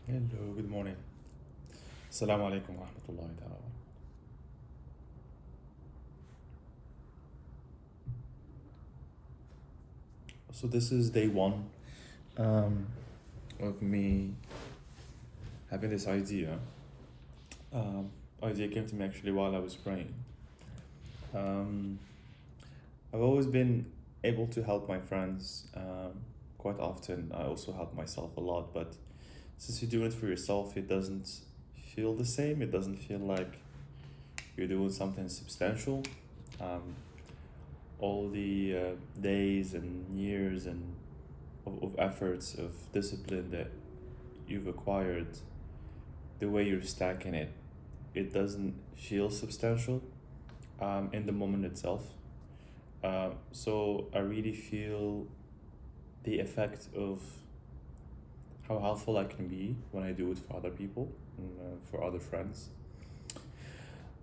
Hello, good morning. Assalamu alaikum wa rahmatullahi ta'ala. So this is day one um, of me having this idea. Idea came to me actually while I was praying. Um, I've always been able to help my friends quite often. I also help myself a lot, but since you're doing it for yourself, it doesn't feel the same. It doesn't feel like you're doing something substantial. Um, all the days and years and of efforts of discipline that you've acquired, the way you're stacking it, it doesn't feel substantial in the moment itself. So I really feel the effect of how helpful I can be when I do it for other people and for other friends.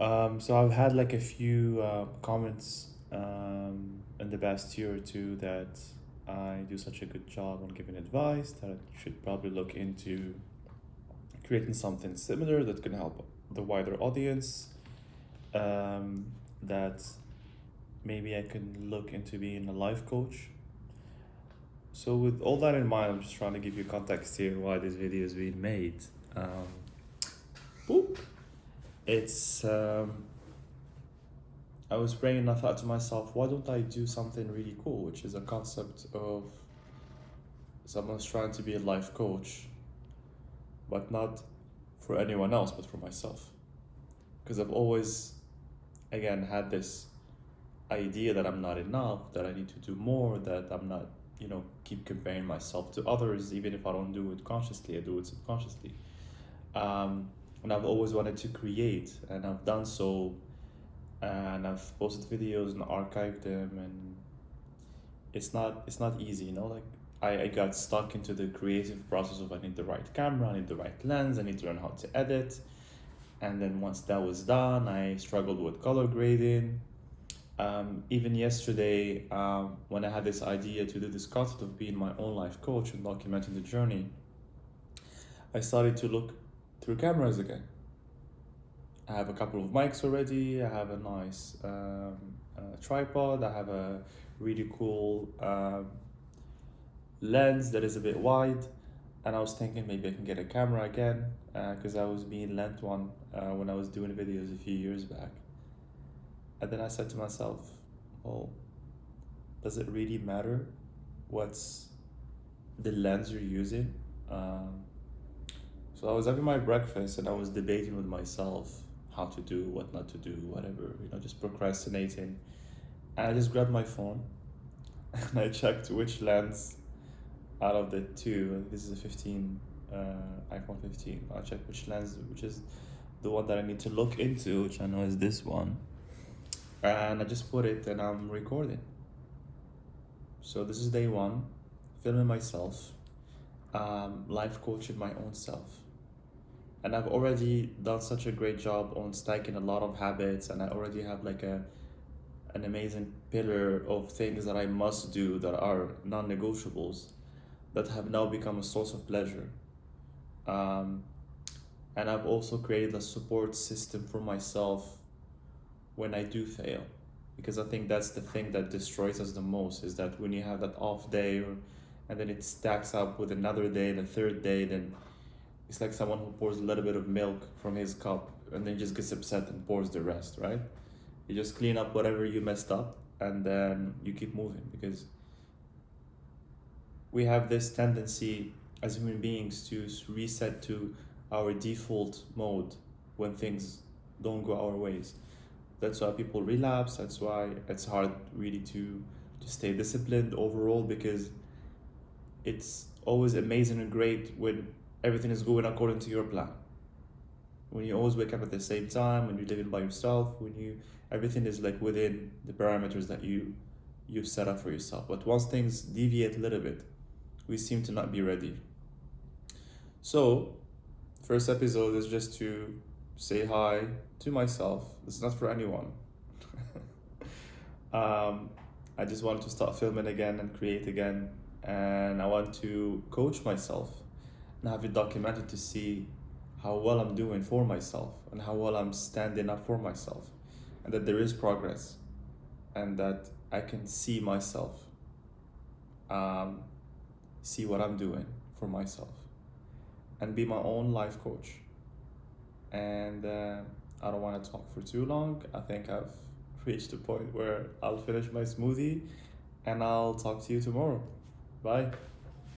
So I've had like a few comments in the past year or two that I do such a good job on giving advice that I should probably look into creating something similar that can help the wider audience. That maybe I can look into being a life coach. So with all that in mind, I'm just trying to give you context here why this video is being made. Boop. It's I was praying and I thought to myself, why don't I do something really cool, which is a concept of someone's trying to be a life coach, but not for anyone else, but for myself. Because I've always, again, had this idea that I'm not enough, that I need to do more, that I'm not, keep comparing myself to others, even if I don't do it consciously, I do it subconsciously. And I've always wanted to create, and I've done so, and I've posted videos and archived them, and it's not easy, like I got stuck into the creative process of I need the right camera, I need the right lens, I need to learn how to edit. And then once that was done, I struggled with color grading. Even yesterday, when I had this idea to do this concept of being my own life coach and documenting the journey, I started to look through cameras again. I have a couple of mics already. I have a nice tripod. I have a really cool lens that is a bit wide. And I was thinking maybe I can get a camera again because I was being lent one when I was doing videos a few years back. And then I said to myself, well, does it really matter what's the lens you're using? So I was having my breakfast and I was debating with myself how to do, what not to do, whatever, just procrastinating. And I just grabbed my phone and I checked which lens out of the two, this is a 15, iPhone 15. I checked which lens, which is the one that I need to look into, which I know is this one. And I just put it and I'm recording. So this is day one, filming myself, life coaching my own self. And I've already done such a great job on stacking a lot of habits, and I already have like an amazing pillar of things that I must do that are non-negotiables that have now become a source of pleasure. And I've also created a support system for myself when I do fail, because I think that's the thing that destroys us the most, is that when you have that off day and then it stacks up with another day, the third day, then it's like someone who pours a little bit of milk from his cup and then just gets upset and pours the rest, right? You just clean up whatever you messed up and then you keep moving, because we have this tendency as human beings to reset to our default mode when things don't go our ways. That's why people relapse. That's why it's hard really to stay disciplined overall, because it's always amazing and great when everything is going according to your plan. When you always wake up at the same time, when you're living by yourself, when everything is like within the parameters that you've set up for yourself. But once things deviate a little bit, we seem to not be ready. So, first episode is just to say hi to myself. This is not for anyone. I just want to start filming again and create again, and I want to coach myself. and have it documented to see how well I'm doing for myself and how well I'm standing up for myself, and that there is progress, and that I can see myself, um, see what I'm doing for myself, and be my own life coach. And I don't want to talk for too long. I think I've reached the point where I'll finish my smoothie and I'll talk to you tomorrow. Bye.